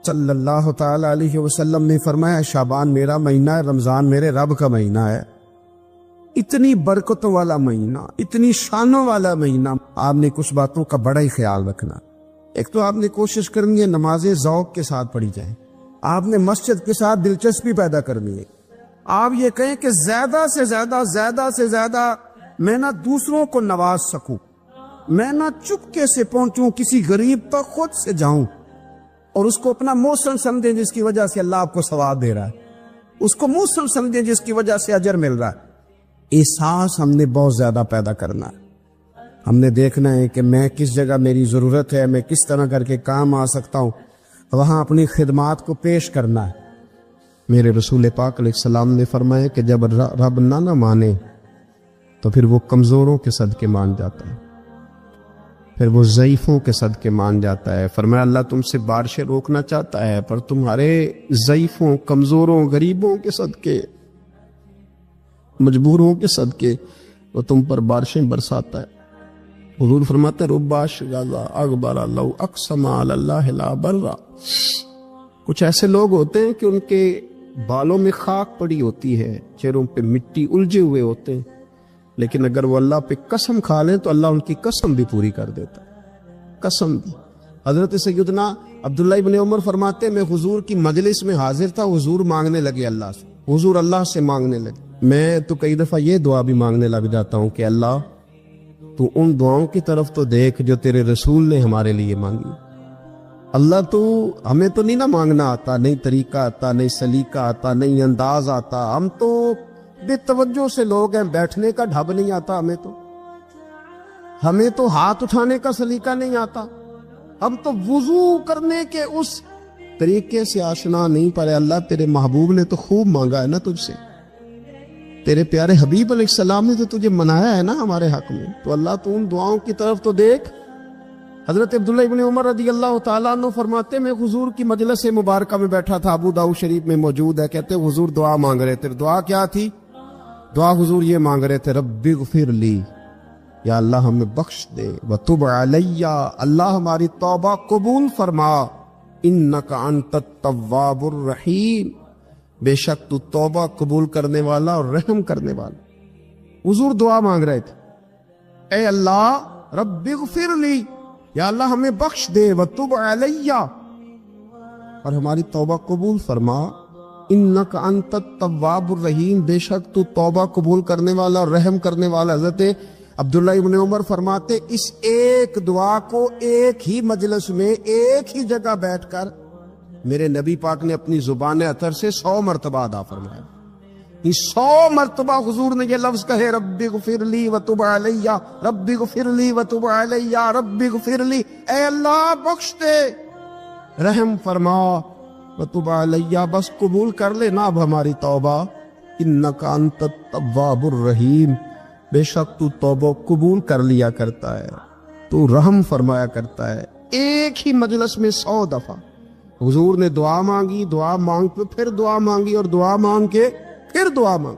صلی اللہ تعالی علیہ وسلم نے فرمایا شعبان میرا مہینہ ہے، رمضان میرے رب کا مہینہ ہے۔ اتنی برکتوں والا مہینہ، اتنی شانوں والا مہینہ، آپ نے کچھ باتوں کا بڑا ہی خیال رکھنا۔ ایک تو آپ نے کوشش کرنی ہے نمازیں ذوق کے ساتھ پڑھی جائیں، آپ نے مسجد کے ساتھ دلچسپی پیدا کرنی ہے۔ آپ یہ کہیں کہ زیادہ سے زیادہ میں نہ دوسروں کو نواز سکوں، میں نہ چپکے سے پہنچوں کسی غریب تک، خود سے جاؤں اور اس کو اپنا محسن سمجھیں جس کی وجہ سے اللہ آپ کو ثواب دے رہا ہے، اس کو محسن سمجھیں جس کی وجہ سے اجر مل رہا ہے۔ احساس ہم نے بہت زیادہ پیدا کرنا ہے۔ ہم نے دیکھنا ہے کہ میں کس جگہ میری ضرورت ہے، میں کس طرح کر کے کام آ سکتا ہوں، وہاں اپنی خدمات کو پیش کرنا ہے۔ میرے رسول پاک علیہ السلام نے فرمایا کہ جب رب نہ مانے تو پھر وہ کمزوروں کے صدقے مان جاتا ہے، پھر وہ ضعیفوں کے صدقے مان جاتا ہے۔ فرمایا اللہ تم سے بارشیں روکنا چاہتا ہے، پر تمہارے ضعیفوں، کمزوروں، غریبوں کے صدقے، مجبوروں کے صدقے وہ تم پر بارشیں برساتا ہے۔ حضور فرماتے ہیں ربا شغاذا اغبر لو اقسم علی اللہ لا برا۔ کچھ ایسے لوگ ہوتے ہیں کہ ان کے بالوں میں خاک پڑی ہوتی ہے، چہروں پہ مٹی الجھے ہوئے ہوتے ہیں، لیکن اگر وہ اللہ پہ قسم کھا لیں تو اللہ ان کی قسم بھی پوری کر دیتا ہے، قسم بھی۔ حضرت سیدنا عبداللہ ابن عمر فرماتے ہیں میں حضور کی مجلس میں حاضر تھا، حضور مانگنے لگے اللہ سے، حضور اللہ سے مانگنے لگے۔ میں تو کئی دفعہ یہ دعا بھی مانگنے لگ جاتا ہوں کہ اللہ تو ان دعاؤں کی طرف تو دیکھ جو تیرے رسول نے ہمارے لیے مانگی۔ اللہ تو ہمیں تو نہیں نہ مانگنا آتا، نہیں طریقہ آتا، نہیں سلیقہ آتا، نہیں انداز آتا، ہم تو بے توجہ سے لوگ ہیں، بیٹھنے کا ڈھب نہیں آتا ہمیں تو ہاتھ اٹھانے کا سلیقہ نہیں آتا، ہم تو وضو کرنے کے اس طریقے سے آشنا نہیں پائے۔ اللہ تیرے محبوب نے تو خوب مانگا ہے نا تجھ سے، تیرے پیارے حبیب علیہ السلام نے تو تجھے منایا ہے نا ہمارے حق میں، تو اللہ تو ان دعاؤں کی طرف تو دیکھ۔ حضرت عبداللہ ابن عمر رضی اللہ تعالیٰ عنہ فرماتے میں حضور کی مجلس مبارکہ میں بیٹھا تھا، ابو داؤد شریف میں موجود ہے، کہتے حضور دعا مانگ رہے تھے۔ دعا کیا تھی؟ دعا حضور یہ مانگ رہے تھے رب اغفر لی، یا اللہ ہمیں بخش دے، وتب علی، اللہ ہماری توبہ قبول فرما، انک انت التواب الرحیم، بے شک تو توبہ قبول کرنے والا اور رحم کرنے والا۔ حضور دعا مانگ رہے تھے اے اللہ رب اغفر لی، یا اللہ ہمیں بخش دے، وتب علی، اور ہماری توبہ قبول فرما، انک انت التواب الرحیم، بے شک تو توبہ قبول کرنے والا اور رحم کرنے والا۔ حضرت عبداللہ ابن عمر فرماتے اس ایک دعا کو ایک ہی مجلس میں ایک ہی جگہ بیٹھ کر میرے نبی پاک نے اپنی زبان اطہر سے 100 مرتبہ ادا فرمایا۔ 100 مرتبہ حضور نے یہ لفظ کہے رب اغفر لی وتب علی، رب اغفر لی وتب علی، رب اغفر لی، اے اللہ بخش دے، رحم فرما، وتب علی، بس قبول کر لے نا اب ہماری توبہ، انک انت التواب الرحیم، بے شک تو توبہ قبول کر لیا کرتا ہے، تو رحم فرمایا کرتا ہے۔ ایک ہی مجلس میں 100 دفعہ حضور نے دعا مانگی، دعا مانگ کے پھر دعا مانگی، اور دعا مانگ کے پھر دعا مانگ،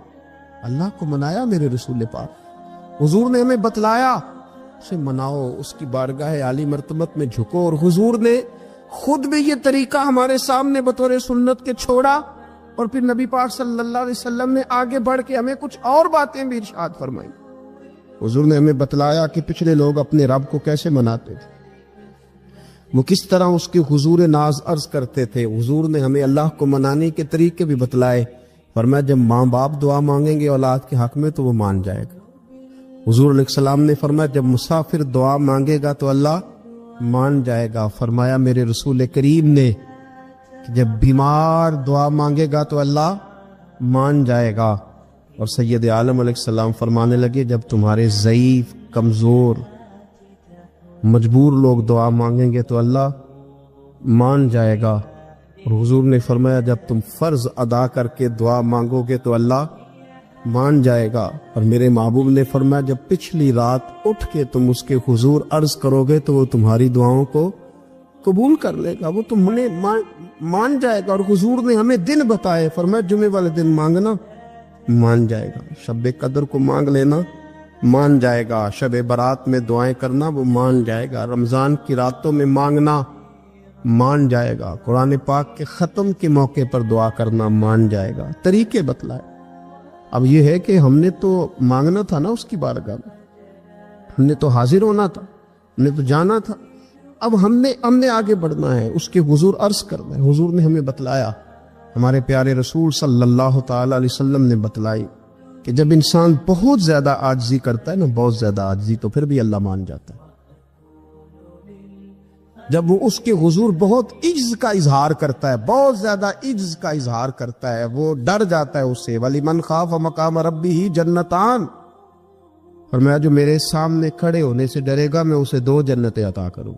اللہ کو منایا میرے رسول پاک۔ حضور نے ہمیں بتلایا اسے مناؤ، اس کی بارگاہ عالی مرتبت میں جھکو، اور حضور نے خود بھی یہ طریقہ ہمارے سامنے بطور سنت کے چھوڑا، اور پھر نبی پاک صلی اللہ علیہ وسلم نے آگے بڑھ کے ہمیں کچھ اور باتیں بھی ارشاد فرمائی۔ حضور نے ہمیں بتلایا کہ پچھلے لوگ اپنے رب کو کیسے مناتے تھے، وہ کس طرح اس کے حضور ناز عرض کرتے تھے۔ حضور نے ہمیں اللہ کو منانے کے طریقے بھی بتلائے، فرمایا جب ماں باپ دعا مانگیں گے اولاد کے حق میں تو وہ مان جائے گا۔ حضور علیہ السلام نے فرمایا جب مسافر دعا مانگے گا تو اللہ مان جائے گا۔ فرمایا میرے رسول کریم نے کہ جب بیمار دعا مانگے گا تو اللہ مان جائے گا۔ اور سید عالم علیہ السلام فرمانے لگے جب تمہارے ضعیف، کمزور، مجبور لوگ دعا مانگیں گے تو اللہ مان جائے گا۔ اور حضور نے فرمایا جب تم فرض ادا کر کے دعا مانگو گے تو اللہ مان جائے گا۔ اور میرے محبوب نے فرمایا جب پچھلی رات اٹھ کے تم اس کے حضور عرض کرو گے تو وہ تمہاری دعاؤں کو قبول کر لے گا، وہ تمہیں مان جائے گا۔ اور حضور نے ہمیں دن بتائے، فرمایا جمعے والے دن مانگنا مان جائے گا، شب قدر کو مانگ لینا مان جائے گا، شب برات میں دعائیں کرنا وہ مان جائے گا، رمضان کی راتوں میں مانگنا مان جائے گا، قرآن پاک کے ختم کے موقع پر دعا کرنا مان جائے گا، طریقے بتلائے۔ اب یہ ہے کہ ہم نے تو مانگنا تھا نا اس کی بارگاہ میں، ہم نے تو حاضر ہونا تھا، ہم نے تو جانا تھا۔ اب ہم نے آگے بڑھنا ہے، اس کے حضور عرض کرنا ہے۔ حضور نے ہمیں بتلایا، ہمارے پیارے رسول صلی اللہ تعالی علیہ وسلم نے بتلائی کہ جب انسان بہت زیادہ عاجزی کرتا ہے نا، بہت زیادہ عاجزی، تو پھر بھی اللہ مان جاتا ہے۔ جب وہ اس کے حضور بہت عجز کا اظہار کرتا ہے، بہت زیادہ عجز کا اظہار کرتا ہے، وہ ڈر جاتا ہے اس سے۔ وَلِمَنْ خَافَ مَقَامَ رَبِّهِ جَنَّتَانِ، فرمایا جو میرے سامنے کھڑے ہونے سے ڈرے گا میں اسے 2 جنتیں عطا کروں۔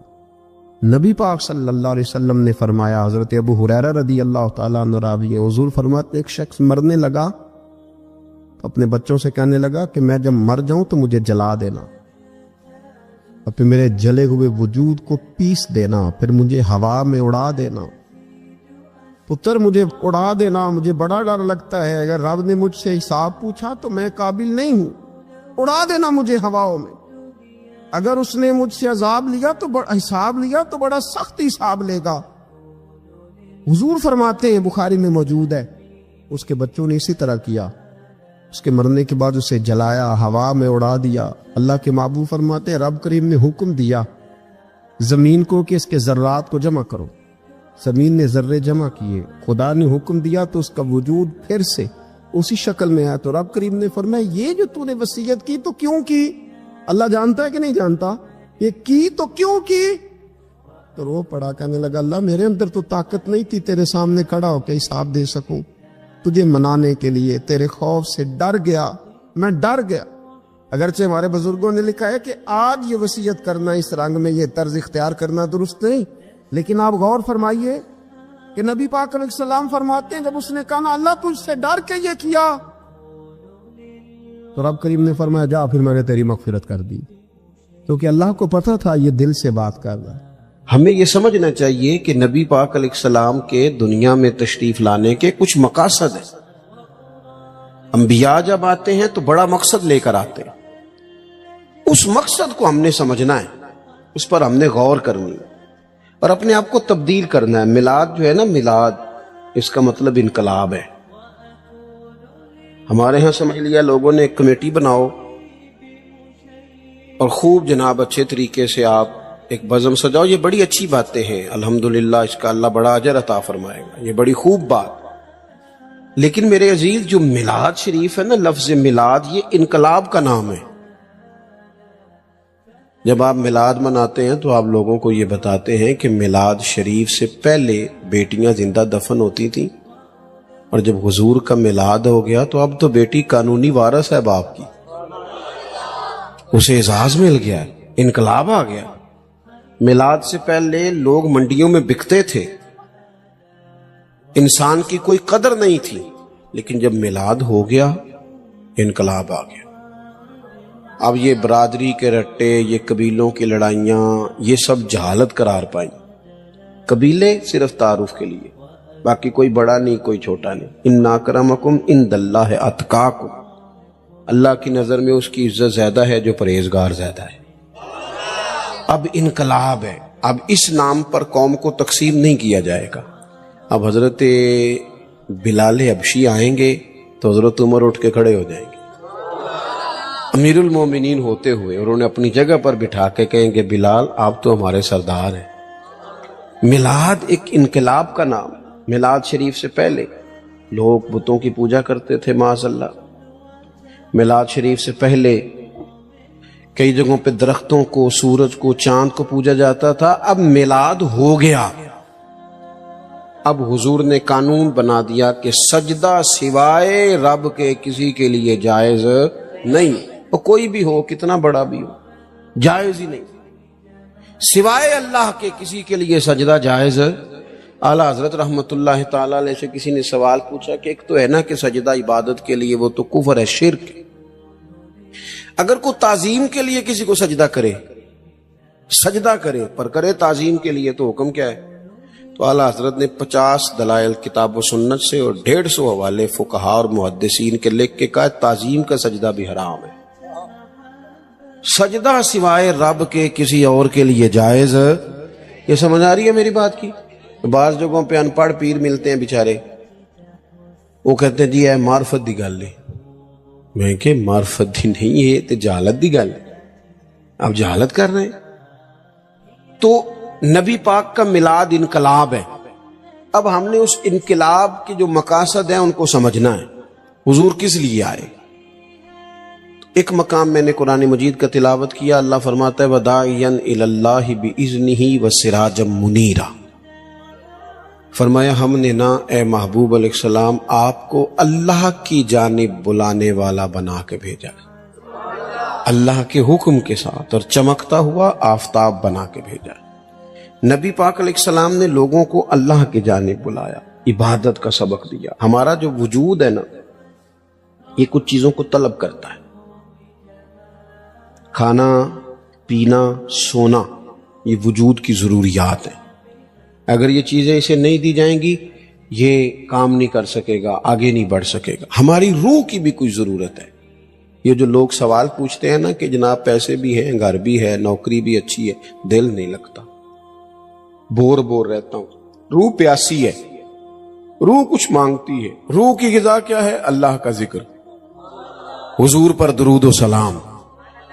نبی پاک صلی اللہ علیہ وسلم نے فرمایا، حضرت ابو ہریرہ رضی اللہ تعالیٰ عنہ راوی ہے، حضور فرماتے ایک شخص مرنے لگا تو اپنے بچوں سے کہنے لگا کہ میں جب مر جاؤں تو مجھے جلا دینا، اور پھر میرے جلے ہوئے وجود کو پیس دینا، پھر مجھے ہوا میں اڑا دینا۔ پتر مجھے اڑا دینا، مجھے بڑا ڈر لگتا ہے، اگر رب نے مجھ سے حساب پوچھا تو میں قابل نہیں ہوں، اڑا دینا مجھے ہواؤں میں۔ اگر اس نے مجھ سے عذاب لیا تو حساب لیا تو بڑا سخت حساب لے گا۔ حضور فرماتے ہیں، بخاری میں موجود ہے، اس کے بچوں نے اسی طرح کیا، اس کے مرنے کے بعد اسے جلایا، ہوا میں اڑا دیا۔ اللہ کے محبوب فرماتے ہیں رب کریم نے حکم دیا زمین کو کہ اس کے ذرات کو جمع کرو، زمین نے ذرے جمع کیے، خدا نے حکم دیا تو اس کا وجود پھر سے اسی شکل میں آیا۔ تو رب کریم نے فرمایا یہ جو تو نے وصیت کی تو کیوں کی؟ اللہ جانتا ہے کہ نہیں جانتا؟ یہ کی تو کیوں کی؟ تو رو پڑا، کہنے لگا اللہ میرے اندر تو طاقت نہیں تھی تیرے سامنے کھڑا ہو کے حساب دے سکوں، تجھے منانے کے لیے تیرے خوف سے ڈر گیا، میں ڈر گیا۔ اگرچہ ہمارے بزرگوں نے لکھا ہے کہ آج یہ وصیت کرنا، اس رنگ میں یہ طرز اختیار کرنا درست نہیں، لیکن آپ غور فرمائیے کہ نبی پاک علیہ السلام فرماتے ہیں جب اس نے کہا اللہ تجھ سے ڈر کے یہ کیا، تو رب کریم نے فرمایا جا پھر میں نے تیری مغفرت کر دی، کیونکہ اللہ کو پتا تھا یہ دل سے بات کر رہا ہے۔ ہمیں یہ سمجھنا چاہیے کہ نبی پاک علیہ السلام کے دنیا میں تشریف لانے کے کچھ مقاصد ہیں۔ انبیاء جب آتے ہیں تو بڑا مقصد لے کر آتے ہیں، اس مقصد کو ہم نے سمجھنا ہے، اس پر ہم نے غور کرنی ہے اور اپنے آپ کو تبدیل کرنا ہے۔ میلاد جو ہے نا، میلاد اس کا مطلب انقلاب ہے۔ ہمارے ہاں سمجھ لیا لوگوں نے ایک کمیٹی بناؤ اور خوب جناب اچھے طریقے سے آپ ایک بزم سجاؤ، یہ بڑی اچھی باتیں ہیں، الحمدللہ اس کا اللہ بڑا اجر عطا فرمائے گا، یہ بڑی خوب بات۔ لیکن میرے عزیز جو میلاد شریف ہے نا، لفظ میلاد یہ انقلاب کا نام ہے۔ جب آپ میلاد مناتے ہیں تو آپ لوگوں کو یہ بتاتے ہیں کہ میلاد شریف سے پہلے بیٹیاں زندہ دفن ہوتی تھیں، اور جب حضور کا میلاد ہو گیا تو اب تو بیٹی قانونی وارث ہے باپ کی، اسے اعزاز مل گیا، انقلاب آ گیا۔ میلاد سے پہلے لوگ منڈیوں میں بکتے تھے، انسان کی کوئی قدر نہیں تھی، لیکن جب میلاد ہو گیا انقلاب آ گیا۔ اب یہ برادری کے رٹے، یہ قبیلوں کی لڑائیاں، یہ سب جہالت قرار پائیں۔ قبیلے صرف تعارف کے لیے، باقی کوئی بڑا نہیں کوئی چھوٹا نہیں۔ ان اکرمکم عند اللہ اتقاکم، اللہ کی نظر میں اس کی عزت زیادہ ہے جو پرہیزگار زیادہ ہے۔ اب انقلاب ہے، اب اس نام پر قوم کو تقسیم نہیں کیا جائے گا۔ اب حضرت بلال حبشی آئیں گے تو حضرت عمر اٹھ کے کھڑے ہو جائیں گے امیر المومنین ہوتے ہوئے، اور انہیں اپنی جگہ پر بٹھا کے کہیں گے بلال آپ تو ہمارے سردار ہیں۔ میلاد ایک انقلاب کا نام۔ میلاد شریف سے پہلے لوگ بتوں کی پوجا کرتے تھے، معاذ اللہ۔ میلاد شریف سے پہلے کئی جگہوں پہ درختوں کو، سورج کو، چاند کو پوجا جاتا تھا۔ اب میلاد ہو گیا، اب حضور نے قانون بنا دیا کہ سجدہ سوائے رب کے کسی کے لیے جائز نہیں، اور کوئی بھی ہو، کتنا بڑا بھی ہو، جائز ہی نہیں، سوائے اللہ کے کسی کے لیے سجدہ جائز۔ اعلیٰ حضرت رحمت اللہ تعالی علیہ سے کسی نے سوال پوچھا کہ ایک تو ہے نا کہ سجدہ عبادت کے لیے، وہ تو کفر ہے، شرک ہے، اگر کوئی تعظیم کے لیے کسی کو سجدہ کرے، سجدہ کرے پر کرے تعظیم کے لیے، تو حکم کیا ہے؟ تو اعلیٰ حضرت نے 50 دلائل کتاب و سنت سے اور 150 حوالے فقہاء اور محدثین کے لکھ کے کہا تعظیم کا سجدہ بھی حرام ہے، سجدہ سوائے رب کے کسی اور کے لیے جائز یہ سمجھ آ رہی ہے میری بات کی؟ بعض جگہوں پہ ان پڑھ پیر ملتے ہیں بیچارے، وہ کہتے ہیں جی اے معرفت دی گل ہے. میں کہ معرفت دی نہیں، یہ تے جہالت دی گل ہے، آپ جہالت کر رہے ہیں. تو نبی پاک کا میلاد انقلاب ہے. اب ہم نے اس انقلاب کے جو مقاصد ہیں ان کو سمجھنا ہے. حضور کس لیے آئے؟ ایک مقام میں نے قرآن مجید کا تلاوت کیا، اللہ فرماتا ہے وَدَاعِيًا إِلَى اللَّهِ بِإِذْنِهِ وَسِرَاجًا مُنِيرًا. فرمایا ہم نے نا اے محبوب علیہ السلام آپ کو اللہ کی جانب بلانے والا بنا کے بھیجا، اللہ کے حکم کے ساتھ، اور چمکتا ہوا آفتاب بنا کے بھیجا. نبی پاک علیہ السلام نے لوگوں کو اللہ کی جانب بلایا، عبادت کا سبق دیا. ہمارا جو وجود ہے نا یہ کچھ چیزوں کو طلب کرتا ہے، کھانا پینا سونا، یہ وجود کی ضروریات ہیں. اگر یہ چیزیں اسے نہیں دی جائیں گی یہ کام نہیں کر سکے گا، آگے نہیں بڑھ سکے گا. ہماری روح کی بھی کوئی ضرورت ہے. یہ جو لوگ سوال پوچھتے ہیں نا کہ جناب پیسے بھی ہیں، گھر بھی ہے، نوکری بھی اچھی ہے، دل نہیں لگتا، بور رہتا ہوں. روح پیاسی ہے، روح کچھ مانگتی ہے. روح کی غذا کیا ہے؟ اللہ کا ذکر، حضور پر درود و سلام،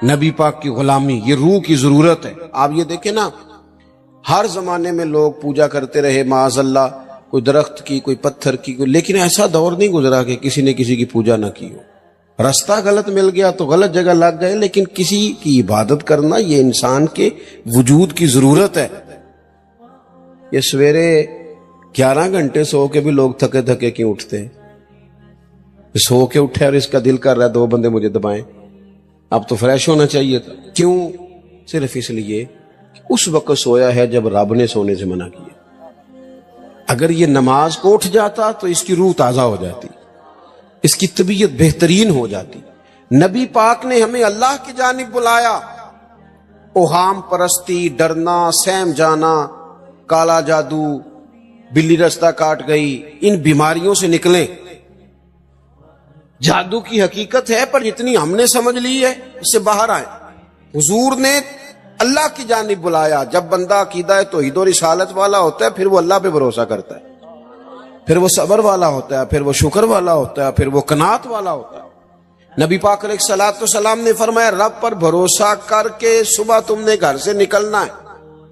نبی پاک کی غلامی، یہ روح کی ضرورت ہے. آپ یہ دیکھیں نا ہر زمانے میں لوگ پوجا کرتے رہے معاذ اللہ، کوئی درخت کی، کوئی پتھر کی، لیکن ایسا دور نہیں گزرا کہ کسی نے کسی کی پوجا نہ کی ہو. رستہ غلط مل گیا تو غلط جگہ لگ گئے، لیکن کسی کی عبادت کرنا یہ انسان کے وجود کی ضرورت ہے. یہ سویرے 11 گھنٹے سو کے بھی لوگ تھکے تھکے کیوں اٹھتے ہیں؟ سو کے اٹھے اور اس کا دل کر رہا ہے 2 بندے مجھے دبائیں، اب تو فریش ہونا چاہیے تھا. کیوں؟ صرف اس لیے اس وقت سویا ہے جب رب نے سونے سے منع کیا. اگر یہ نماز کو اٹھ جاتا تو اس کی روح تازہ ہو جاتی، اس کی طبیعت بہترین ہو جاتی. نبی پاک نے ہمیں اللہ کی جانب بلایا. اوہام پرستی، ڈرنا، سہم جانا، کالا جادو، بلی رستہ کاٹ گئی، ان بیماریوں سے نکلیں. جادو کی حقیقت ہے پر جتنی ہم نے سمجھ لی ہے اس سے باہر آئے. حضور نے اللہ کی جانب بلایا. جب بندہ عقیدہ توحید و رسالت والا ہوتا ہے پھر وہ اللہ پہ بھروسہ کرتا ہے، پھر وہ صبر والا ہوتا ہے، پھر وہ شکر والا ہوتا ہے، پھر وہ قناعت والا ہوتا ہے. نبی پاک علیہ الصلوۃ والسلام نے فرمایا رب پر بھروسہ کر کے صبح تم نے گھر سے نکلنا ہے.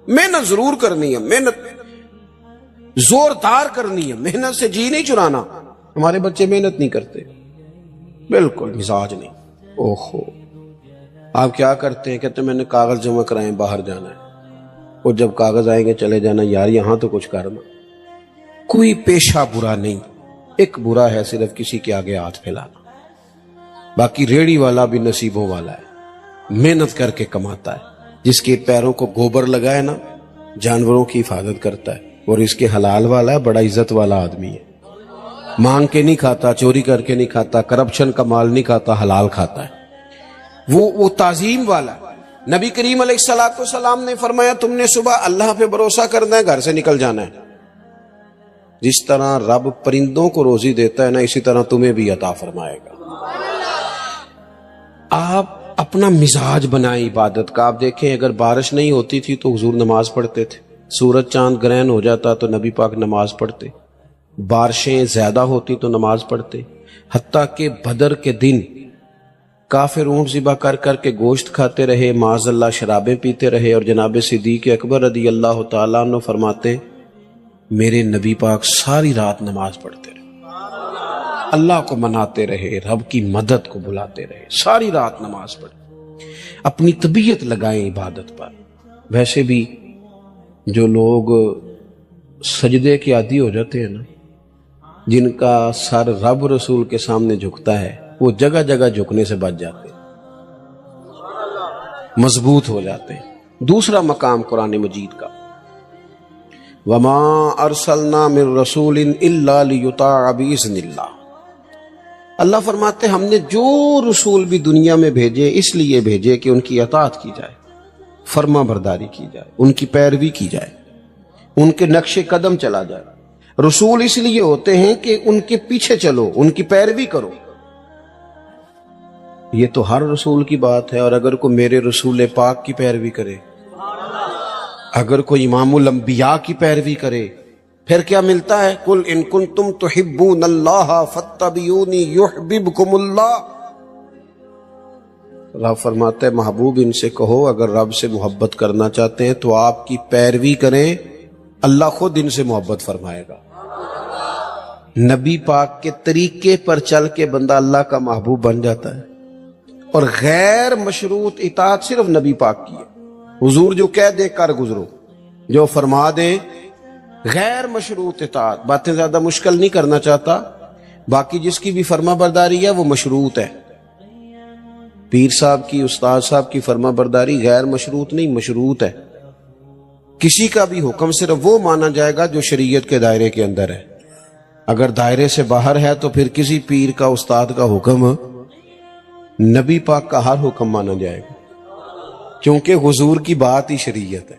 محنت ضرور کرنی ہے، محنت زوردار کرنی ہے، محنت سے جی نہیں چرانا. ہمارے بچے محنت نہیں کرتے، بالکل مزاج نہیں. اوہو آپ کیا کرتے ہیں؟ کہتے ہیں میں نے کاغذ جمع کرائے، باہر جانا ہے، اور جب کاغذ آئیں گے چلے جانا. یار یہاں تو کچھ کرنا. کوئی پیشہ برا نہیں، ایک برا ہے صرف کسی کے آگے ہاتھ پھیلانا. باقی ریڑی والا بھی نصیبوں والا ہے، محنت کر کے کماتا ہے. جس کے پیروں کو گوبر لگائے نا جانوروں کی حفاظت کرتا ہے، اور اس کے حلال والا ہے، بڑا عزت والا آدمی ہے. مانگ کے نہیں کھاتا، چوری کر کے نہیں کھاتا، کرپشن کا مال نہیں کھاتا، حلال کھاتا ہے. وہ تعظیم والا ہے. نبی کریم علیہ الصلوۃ والسلام نے فرمایا تم نے صبح اللہ پہ بھروسہ کرنا ہے، گھر سے نکل جانا ہے. جس طرح رب پرندوں کو روزی دیتا ہے نا اسی طرح تمہیں بھی عطا فرمائے گا. آپ اپنا مزاج بنائیں عبادت کا. آپ دیکھیں اگر بارش نہیں ہوتی تھی تو حضور نماز پڑھتے تھے، سورج چاند گرہن ہو جاتا تو نبی پاک نماز پڑھتے، بارشیں زیادہ ہوتی تو نماز پڑھتے. حتیٰ کہ بدر کے دن کافر اونٹ ذبح کر کر کے گوشت کھاتے رہے، معاذ اللہ شرابیں پیتے رہے، اور جناب صدیق اکبر رضی اللہ تعالیٰ عنہ فرماتے میرے نبی پاک ساری رات نماز پڑھتے رہے، اللہ کو مناتے رہے، رب کی مدد کو بلاتے رہے، ساری رات نماز پڑھے. اپنی طبیعت لگائیں عبادت پر. ویسے بھی جو لوگ سجدے کے عادی ہو جاتے ہیں نا، جن کا سر رب رسول کے سامنے جھکتا ہے، وہ جگہ جگہ جھکنے سے بچ جاتے ہیں، مضبوط ہو جاتے ہیں. دوسرا مقام قرآن مجید کا وما ارسلنا من رسول الا لیطاع باذن اللہ. اللہ فرماتے ہم نے جو رسول بھی دنیا میں بھیجے اس لیے بھیجے کہ ان کی اطاعت کی جائے، فرما برداری کی جائے، ان کی پیروی کی جائے، ان کے نقش قدم چلا جائے. رسول اس لیے ہوتے ہیں کہ ان کے پیچھے چلو، ان کی پیروی کرو. یہ تو ہر رسول کی بات ہے. اور اگر کوئی میرے رسول پاک کی پیروی کرے، اگر کوئی امام الانبیاء کی پیروی کرے پھر کیا ملتا ہے؟ قل ان کنتم تحبون اللہ فاتبعونی یحببکم اللہ. رب فرماتا ہے محبوب ان سے کہو اگر رب سے محبت کرنا چاہتے ہیں تو آپ کی پیروی کریں، اللہ خود ان سے محبت فرمائے گا. نبی پاک کے طریقے پر چل کے بندہ اللہ کا محبوب بن جاتا ہے. اور غیر مشروط اطاعت صرف نبی پاک کی ہے. حضور جو کہہ دے کر گزرو، جو فرما دیں. غیر مشروط اطاعت باتیں زیادہ مشکل نہیں کرنا چاہتا، باقی جس کی بھی فرما برداری ہے وہ مشروط ہے. پیر صاحب کی، استاد صاحب کی فرما برداری غیر مشروط نہیں، مشروط ہے. کسی کا بھی حکم صرف وہ مانا جائے گا جو شریعت کے دائرے کے اندر ہے. اگر دائرے سے باہر ہے تو پھر کسی پیر کا، استاد کا حکم، نبی پاک کا ہر حکم مانا جائے گا، کیونکہ حضور کی بات ہی شریعت ہے.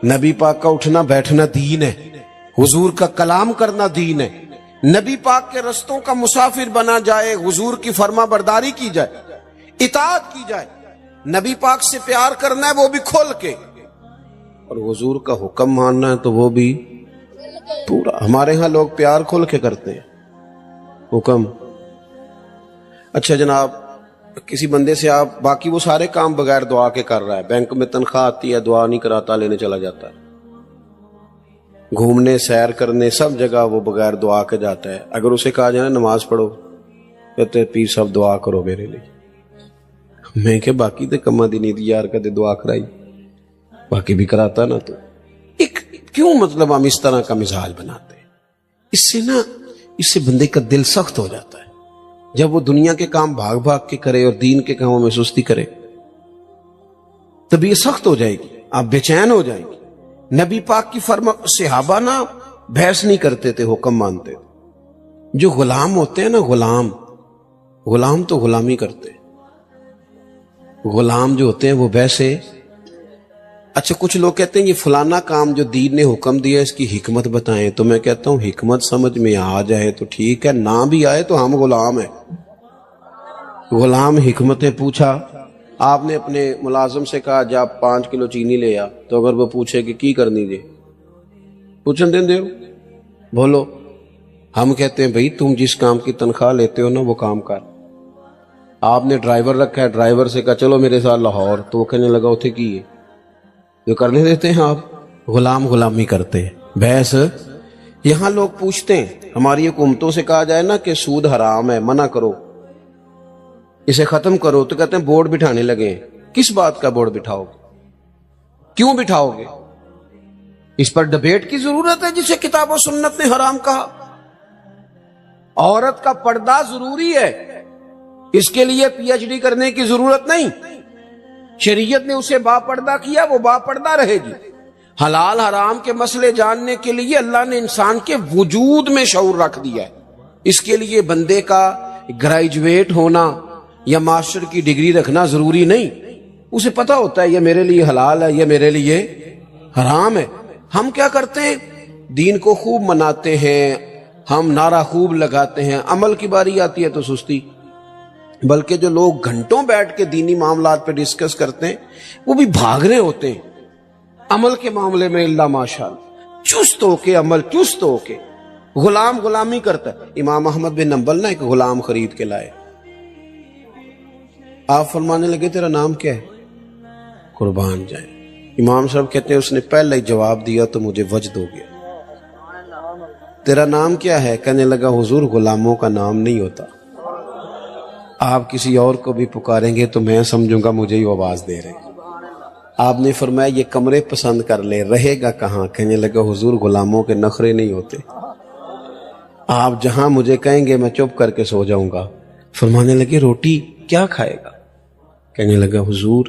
نبی پاک کا اٹھنا بیٹھنا دین ہے، حضور کا کلام کرنا دین ہے. نبی پاک کے رستوں کا مسافر بنا جائے، حضور کی فرما برداری کی جائے، اطاعت کی جائے. نبی پاک سے پیار کرنا ہے وہ بھی کھول کے، اور حضور کا حکم ماننا ہے تو وہ بھی پورا. ہمارے ہاں لوگ پیار کھول کے کرتے ہیں، حکم. اچھا جناب، کسی بندے سے آپ باقی وہ سارے کام بغیر دعا کے کر رہا ہے، بینک میں تنخواہ آتی ہے دعا نہیں کراتا، لینے چلا جاتا ہے. گھومنے، سیر کرنے، سب جگہ وہ بغیر دعا کے جاتا ہے. اگر اسے کہا جائے نماز پڑھو، کہتے پیر صاحب دعا کرو میرے لیے. میں کہ باقی تے کما دی نہیں دی یار، کہتے دعا کرائی، باقی بھی کراتا نا. تو کیوں مطلب ہم اس طرح کا مزاج بناتے ہیں؟ اس سے بندے کا دل سخت ہو جاتا ہے. جب وہ دنیا کے کام بھاگ بھاگ کے کرے اور دین کے کاموں میں سستی کرے طبیعت سخت ہو جائے گی، آپ بے چین ہو جائیں گے. نبی پاک کی فرما، صحابہ نا بحث نہیں کرتے تھے، حکم مانتے تھے. جو غلام ہوتے ہیں نا، غلام تو غلامی کرتے. غلام جو ہوتے ہیں وہ ویسے. اچھا کچھ لوگ کہتے ہیں یہ فلانا کام جو دین نے حکم دیا اس کی حکمت بتائیں، تو میں کہتا ہوں حکمت سمجھ میں آ جائے تو ٹھیک ہے، نہ بھی آئے تو ہم غلام ہیں. غلام حکمتیں پوچھا، آپ نے اپنے ملازم سے کہا جا 5 کلو چینی لے آ، تو اگر وہ پوچھے کہ کی کرنی دے، پوچھن دیں دے بولو. ہم کہتے ہیں بھئی تم جس کام کی تنخواہ لیتے ہو نا وہ کام کر. آپ نے ڈرائیور رکھا ہے، ڈرائیور سے کہا چلو میرے ساتھ لاہور، تو وہ کہنے لگا اتھے کی ہے، جو کرنے دیتے ہیں. آپ غلامی کرتے ہیں. بحث یہاں لوگ پوچھتے ہیں، ہماری حکومتوں سے کہا جائے نا کہ سود حرام ہے، منع کرو، اسے ختم کرو، تو کہتے ہیں بورڈ بٹھانے لگے ہیں. کس بات کا بورڈ بٹھاؤ گے؟ کیوں بٹھاؤ گے؟ اس پر ڈبیٹ کی ضرورت ہے جسے کتاب و سنت نے حرام کہا. عورت کا پردہ ضروری ہے، اس کے لیے پی ایچ ڈی کرنے کی ضرورت نہیں. شریعت نے اسے با پردہ کیا، وہ با پردہ رہے گی. حلال حرام کے مسئلے جاننے کے لیے اللہ نے انسان کے وجود میں شعور رکھ دیا ہے. اس کے لیے بندے کا گریجویٹ ہونا یا ماسٹر کی ڈگری رکھنا ضروری نہیں. اسے پتا ہوتا ہے یہ میرے لیے حلال ہے، یہ میرے لیے حرام ہے. ہم کیا کرتے ہیں؟ دین کو خوب مناتے ہیں، ہم نعرہ خوب لگاتے ہیں، عمل کی باری آتی ہے تو سستی. بلکہ جو لوگ گھنٹوں بیٹھ کے دینی معاملات پہ ڈسکس کرتے ہیں وہ بھی بھاگ رہے ہوتے ہیں. عمل کے معاملے میں اللہ ماشاءاللہ چست ہو کے، عمل چست ہو کے. غلامی کرتا ہے. امام احمد بن حنبل ایک غلام خرید کے لائے. آپ فرمانے لگے تیرا نام کیا ہے؟ قربان جائیں. امام صاحب کہتے ہیں اس نے پہلے ہی جواب دیا تو مجھے وجد ہو گیا. تیرا نام کیا ہے؟ کہنے لگا حضور غلاموں کا نام نہیں ہوتا، آپ کسی اور کو بھی پکاریں گے تو میں سمجھوں گا مجھے ہی آواز دے رہے. آپ نے فرمایا یہ کمرے پسند کر لے، رہے گا کہاں؟ کہنے لگا حضور غلاموں کے نخرے نہیں ہوتے، آپ جہاں مجھے کہیں گے میں چپ کر کے سو جاؤں گا. فرمانے لگے روٹی کیا کھائے گا؟ کہنے لگا حضور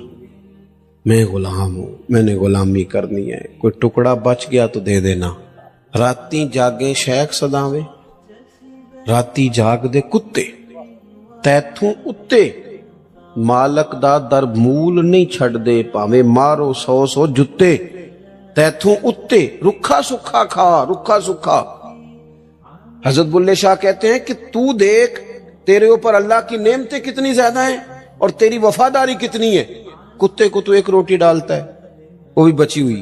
میں غلام ہوں، میں نے غلامی کرنی ہے، کوئی ٹکڑا بچ گیا تو دے دینا. راتی جاگے شیخ صداویں، راتی جاگ دے کتے، تیتھوں اتے مالک دا در مول نہیں چھڑ دے، پاویں مارو 100 جتے. تیتھوں اتے رکھا سکھا کھا، رکھا سکھا. حضرت بلے شاہ کہتے ہیں کہ تو دیکھ تیرے اوپر اللہ کی نعمتیں کتنی زیادہ ہیں اور تیری وفاداری کتنی ہے. کتے کو تو ایک روٹی ڈالتا ہے وہ بھی بچی ہوئی،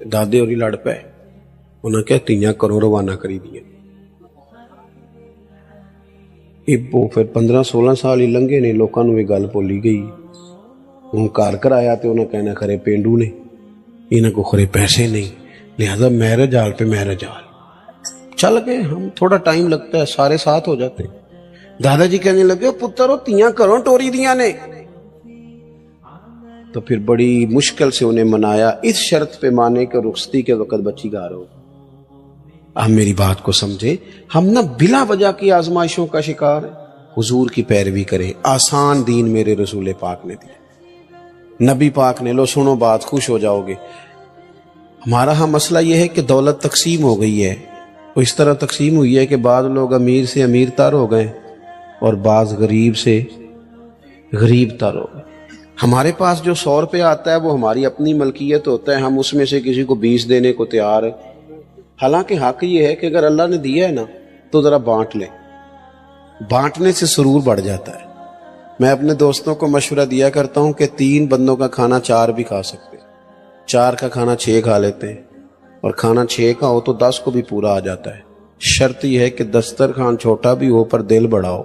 دادے ہوری لڑ پے, انہاں کہا تیاں کرو روانہ کری دیا. ابو پھر 15-16 سال ہی لنگے نے, لوکاں نوں یہ گل بولی گئی. ہوں گھر کرایا تو انہاں کہنا کھرے پینڈو نے, انہاں کو خرے پیسے نہیں, لہذا میرج ہال پہ میرج ہال. چل گئے ہم, تھوڑا ٹائم لگتا ہے, سارے ساتھ ہو جاتے ہیں. دادا جی کہنے لگے پتر تیاں کرو ٹوری دیاں نے. تو پھر بڑی مشکل سے انہیں منایا, اس شرط پہ مانے کہ رخصتی کے وقت بچی گار ہو. ہم میری بات کو سمجھے, ہم نہ بلا وجہ کی آزمائشوں کا شکار ہیں. حضور کی پیروی کریں, آسان دین میرے رسول پاک نے دیا, نبی پاک نے, لو سنو بات خوش ہو جاؤ گے. ہمارا ہاں مسئلہ یہ ہے کہ دولت تقسیم ہو گئی ہے, وہ اس طرح تقسیم ہوئی ہے کہ بعض لوگ امیر سے امیر تر ہو گئے اور بعض غریب سے غریب تر ہو گئے. ہمارے پاس جو 100 روپے آتا ہے وہ ہماری اپنی ملکیت ہوتا ہے, ہم اس میں سے کسی کو 20 دینے کو تیار ہے. حالانکہ حق یہ ہے کہ اگر اللہ نے دیا ہے نا تو ذرا بانٹ لیں, بانٹنے سے سرور بڑھ جاتا ہے. میں اپنے دوستوں کو مشورہ دیا کرتا ہوں کہ 3 بندوں کا کھانا 4 بھی کھا سکتے, 4 کا کھانا 6 کھا لیتے ہیں, اور کھانا 6 کا ہو تو 10 کو بھی پورا آ جاتا ہے. شرط یہ ہے کہ دسترخوان چھوٹا بھی ہو پر دل بڑا ہو,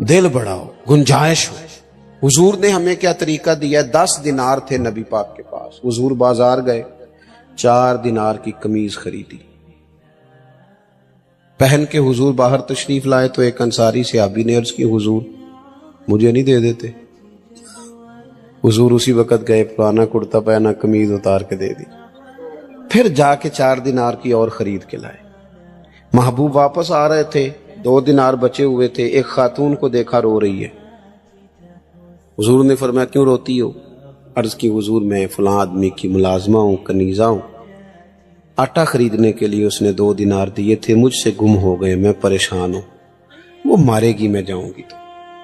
دل بڑا ہو, گنجائش ہو. حضور نے ہمیں کیا طریقہ دیا ہے؟ 10 دینار تھے نبی پاک کے پاس, حضور بازار گئے, 4 دینار کی قمیض خریدی, پہن کے حضور باہر تشریف لائے تو ایک انصاری صحابی نے عرض کی حضور مجھے نہیں دے دیتے؟ حضور اسی وقت گئے, پرانا کرتا پہنا, قمیض اتار کے دے دی. پھر جا کے 4 دینار کی اور خرید کے لائے. محبوب واپس آ رہے تھے, 2 دینار بچے ہوئے تھے, ایک خاتون کو دیکھا رو رہی ہے. حضور نے فرمایا کیوں روتی ہو؟ عرض کی حضور میں فلاں آدمی کی ملازمہ ہوں, کنیزہ ہوں, آٹا خریدنے کے لیے اس نے 2 دینار دیے تھے, مجھ سے گم ہو گئے, میں پریشان ہوں, وہ مارے گی میں جاؤں گی.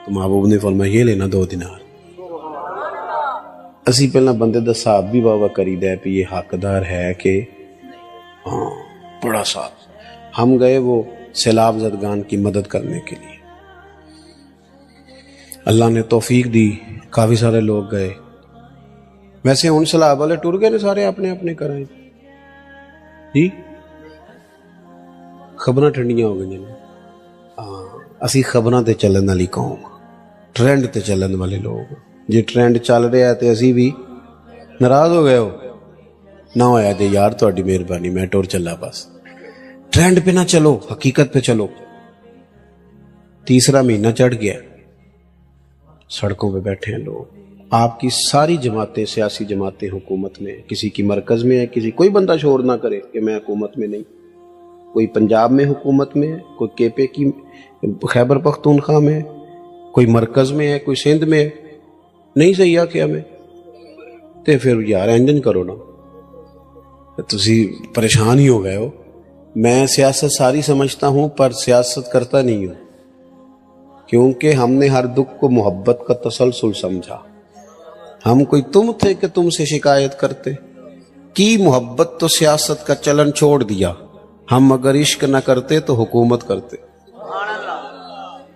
تو محبوب نے فرمایا یہ لینا 2 دینار. اسی پہلا بندے دا صاحب بھی بابا کری دے پہ یہ حقدار ہے کہ ہاں بڑا صاحب. ہم گئے وہ سیلاب زدگان کی مدد کرنے کے لیے, اللہ نے توفیق دی, کافی سارے لوگ گئے. ویسے ان سیلاب والے ٹر گئے نا سارے اپنے اپنے کرائیں جی, خبراں ٹھنڈیاں ہو گئی. ہاں اسی خبراں تے چلن والی قوم, ٹرینڈ تے چلن والے لوگ. جی ٹرینڈ چل رہا ہے تے اسی بھی ناراض ہو گئے ہو نہ ہویا جی یار تہاڈی مہربانی, میں ٹور چلا, بس ٹرینڈ پہ نہ چلو, حقیقت پہ چلو. 3 مہینہ چڑھ گیا, سڑکوں پہ بیٹھے ہیں لوگ. آپ کی ساری جماعتیں, سیاسی جماعتیں حکومت میں, کسی کی مرکز میں ہے, کسی کوئی بندہ شور نہ کرے کہ میں حکومت میں نہیں. کوئی پنجاب میں حکومت میں ہے, کوئی کے پی کی خیبر پختونخوا میں ہے, کوئی مرکز میں ہے, کوئی سندھ میں ہے. نہیں صحیح آ کیا میں تے پھر یار انجن کرو نا, تسی پریشان ہی ہو گئے ہو. میں سیاست ساری سمجھتا ہوں پر سیاست کرتا نہیں ہوں, کیونکہ ہم نے ہر دکھ کو محبت کا تسلسل سمجھا. ہم کوئی تم تھے کہ تم سے شکایت کرتے کی محبت تو سیاست کا چلن چھوڑ دیا. ہم اگر عشق نہ کرتے تو حکومت کرتے.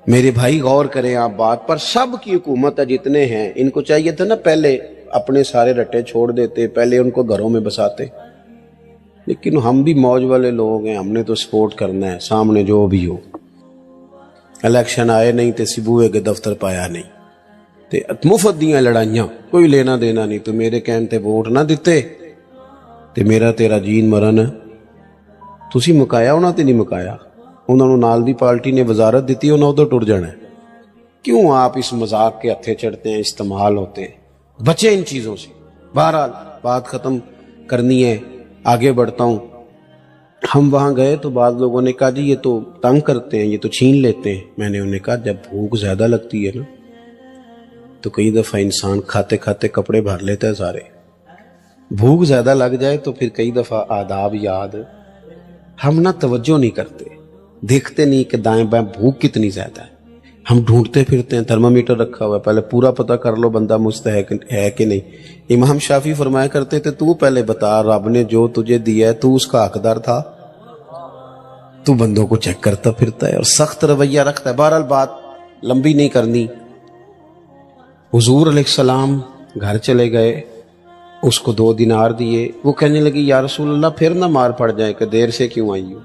میرے بھائی غور کریں آپ بات پر, سب کی حکومت ہے جتنے ہیں, ان کو چاہیے تھا نا پہلے اپنے سارے رٹے چھوڑ دیتے, پہلے ان کو گھروں میں بساتے. لیکن ہم بھی موج والے لوگ ہیں, ہم نے تو سپورٹ کرنا ہے سامنے جو بھی ہو. الیکشن آئے نہیں تے سبوئے کے دفتر پایا نہیں, تے مفت دیاں لڑائیاں, کوئی لینا دینا نہیں. تو میرے کہن تے ووٹ نہ دیتے تے میرا تیرا جین مرن تسی مکایا, انہاں تے نہیں مکایا. انہوں نے نال دی پارٹی نے وزارت دیتی, انہوں ادھر ٹر جانا ہے. کیوں آپ اس مذاق کے ہتھے چڑھتے ہیں, استعمال ہوتے ہیں؟ بچیں ان چیزوں سے. بہرحال بات ختم کرنی ہے, آگے بڑھتا ہوں. ہم وہاں گئے تو بعض لوگوں نے کہا جی یہ تو تنگ کرتے ہیں, یہ تو چھین لیتے ہیں. میں نے انہیں کہا جب بھوک زیادہ لگتی ہے نا تو کئی دفعہ انسان کھاتے کھاتے کپڑے بھر لیتا ہے سارے. بھوک زیادہ لگ جائے تو پھر کئی دفعہ آداب یاد ہم نہ توجہ نہیں کرتے, دیکھتے نہیں کہ دائیں بائیں بھوک کتنی زیادہ ہے. ہم ڈھونڈتے پھرتے ہیں, تھرمامیٹر رکھا ہوا ہے, پہلے پورا پتہ کر لو بندہ مستحق ہے کہ نہیں. امام شافعی فرمایا کرتے تھے تو پہلے بتا رب نے جو تجھے دیا ہے تو اس کا حقدار تھا؟ تو بندوں کو چیک کرتا پھرتا ہے اور سخت رویہ رکھتا ہے. بہرحال بات لمبی نہیں کرنی. حضور علیہ السلام گھر چلے گئے, اس کو 2 دینار دیے. وہ کہنے لگی یا رسول اللہ پھر نہ مار پڑ جائے کہ دیر سے کیوں آئی ہو.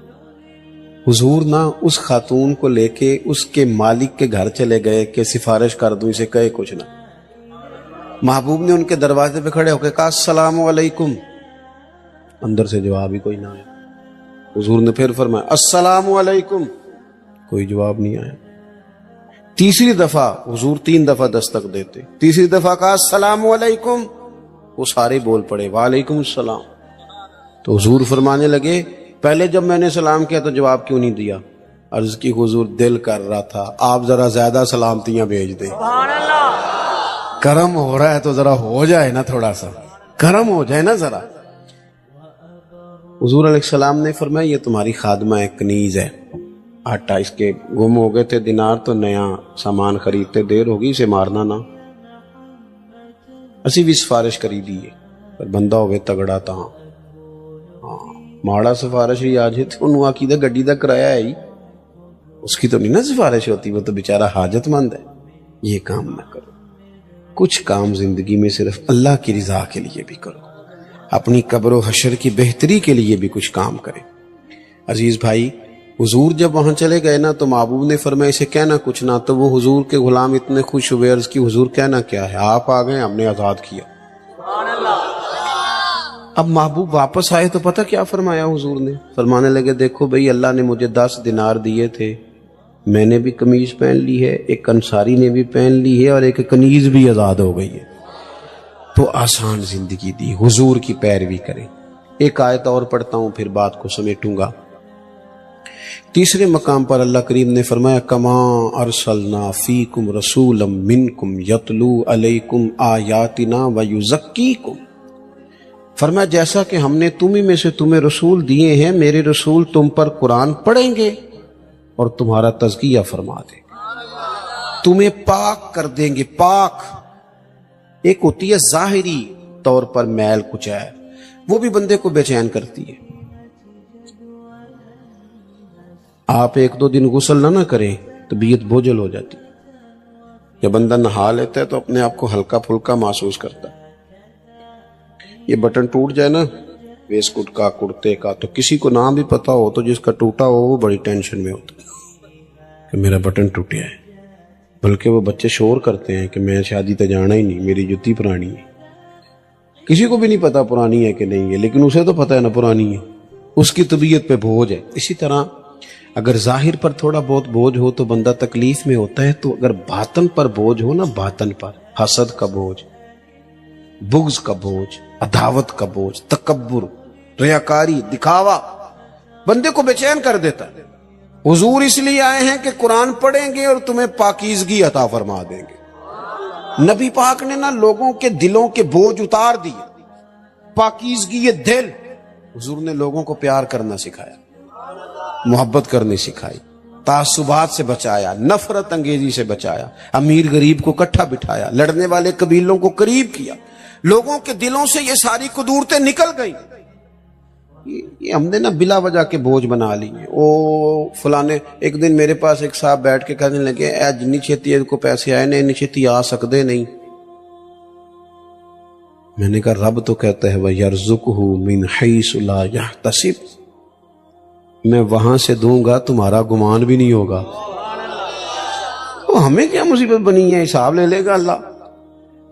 حضور نہ اس خاتون کو لے کے اس کے مالک کے گھر چلے گئے کہ سفارش کر دوں اسے کہے کچھ نہ. محبوب نے ان کے دروازے پہ کھڑے ہو کے کہا السلام علیکم. اندر سے جواب ہی کوئی نہ آیا. حضور نے پھر فرمایا السلام علیکم. کوئی جواب نہیں آیا. تیسری دفعہ حضور 3 دفعہ دستک دیتے. تیسری دفعہ کہا السلام علیکم. وہ سارے بول پڑے وعلیکم السلام. تو حضور فرمانے لگے پہلے جب میں نے سلام کیا تو جواب کیوں نہیں دیا؟ عرض کی حضور دل کر رہا تھا آپ ذرا زیادہ سلامتیاں بھیج دیں. کرم ہو رہا ہے تو ذرا ہو جائے نا، تھوڑا سا کرم ہو جائے نا ذرا. حضور علیہ السلام نے فرمایا یہ تمہاری خادمہ ہے، کنیز ہے، آٹا اس کے گم ہو گئے تھے دینار تو نیا سامان خریدتے، دیر ہوگی اسے مارنا نہ. اسی بھی سفارش کری دی ہے پر بندہ ہوئے تگڑا تھا. ماڑا سفارش ہی آ جائے تو انہوں آکی دا گڈی دا کرایہ ہے ہی، اس کی تو نہیں نا سفارش ہوتی، وہ تو بیچارہ حاجت مند ہے. یہ کام نہ کرو. کچھ کام زندگی میں صرف اللہ کی رضا کے لیے بھی کرو، اپنی قبر و حشر کی بہتری کے لیے بھی کچھ کام کریں. عزیز بھائی حضور جب وہاں چلے گئے نا تو محبوب نے فرمایا اسے کہنا کچھ نہ. تو وہ حضور کے غلام اتنے خوش ہوئے، عرض کی حضور کہنا کیا ہے؟ آپ آ گئے ہم نے آزاد کیا. اب محبوب واپس آئے تو پتہ کیا فرمایا حضور نے؟ فرمانے لگے دیکھو بھئی اللہ نے مجھے 10 دینار دیے تھے، میں نے بھی قمیض پہن لی ہے، ایک انصاری نے بھی پہن لی ہے اور ایک کنیز بھی آزاد ہو گئی ہے. تو آسان زندگی دی. حضور کی پیروی کریں. ایک آیت اور پڑھتا ہوں پھر بات کو سمیٹوں گا. تیسرے مقام پر اللہ کریم نے فرمایا کما ارسلنا فیکم رسولا منکم یتلو علیکم آیاتنا ویزکیکم. فرمایا جیسا کہ ہم نے تم ہی میں سے تمہیں رسول دیے ہیں، میرے رسول تم پر قرآن پڑھیں گے اور تمہارا تزکیہ فرما دیں گے، تمہیں پاک کر دیں گے. پاک ایک ہوتی ہے ظاہری طور پر میل کچیل، وہ بھی بندے کو بے چین کرتی ہے. آپ 1-2 دن غسل نہ کریں طبیعت بوجھل ہو جاتی. جب بندہ نہا لیتا ہے تو اپنے آپ کو ہلکا پھلکا محسوس کرتا ہے. یہ بٹن ٹوٹ جائے نا ویسٹ کوٹ کا، کرتے کا، تو کسی کو نام بھی پتا ہو تو جس کا ٹوٹا ہو وہ بڑی ٹینشن میں ہوتا ہے کہ میرا بٹن ٹوٹیا ہے. بلکہ وہ بچے شور کرتے ہیں کہ میں شادی تے جانا ہی نہیں، میری جتی پرانی ہے. کسی کو بھی نہیں پتا پرانی ہے کہ نہیں ہے، لیکن اسے تو پتا ہے نا پرانی ہے. اس کی طبیعت پہ بوجھ ہے. اسی طرح اگر ظاہر پر تھوڑا بہت بوجھ ہو تو بندہ تکلیف میں ہوتا ہے، تو اگر باطن پر بوجھ ہو نا، باطن پر حسد کا بوجھ، بغض کا بوجھ، عداوت کا بوجھ، تکبر، ریاکاری، دکھاوا بندے کو بے چین کر دیتا ہے. حضور اس لیے آئے ہیں کہ قرآن پڑھیں گے اور تمہیں پاکیزگی عطا فرما دیں گے. نبی پاک نے نا لوگوں کے دلوں کے بوجھ اتار دیے. پاکیزگی دل. حضور نے لوگوں کو پیار کرنا سکھایا، محبت کرنی سکھائی، تعصبات سے بچایا، نفرت انگیزی سے بچایا، امیر غریب کو کٹھا بٹھایا، لڑنے والے قبیلوں کو قریب کیا. لوگوں کے دلوں سے یہ ساری قدورتیں نکل گئی. یہ ہم نے نا بلا وجہ کے بوجھ بنا لی ہیں. او فلانے ایک دن میرے پاس ایک صاحب بیٹھ کے کہنے لگے اے جنی چھتی کو پیسے آئے نے انی چھتی آ سکتے نہیں. میں نے کہا رب تو کہتا ہے وَيَرْزُقُهُ مِنْ حَيْثُ لَا يَحْتَسِبُ. میں وہاں سے دوں گا تمہارا گمان بھی نہیں ہوگا. ہمیں کیا مصیبت بنی ہے، حساب لے لے گا اللہ.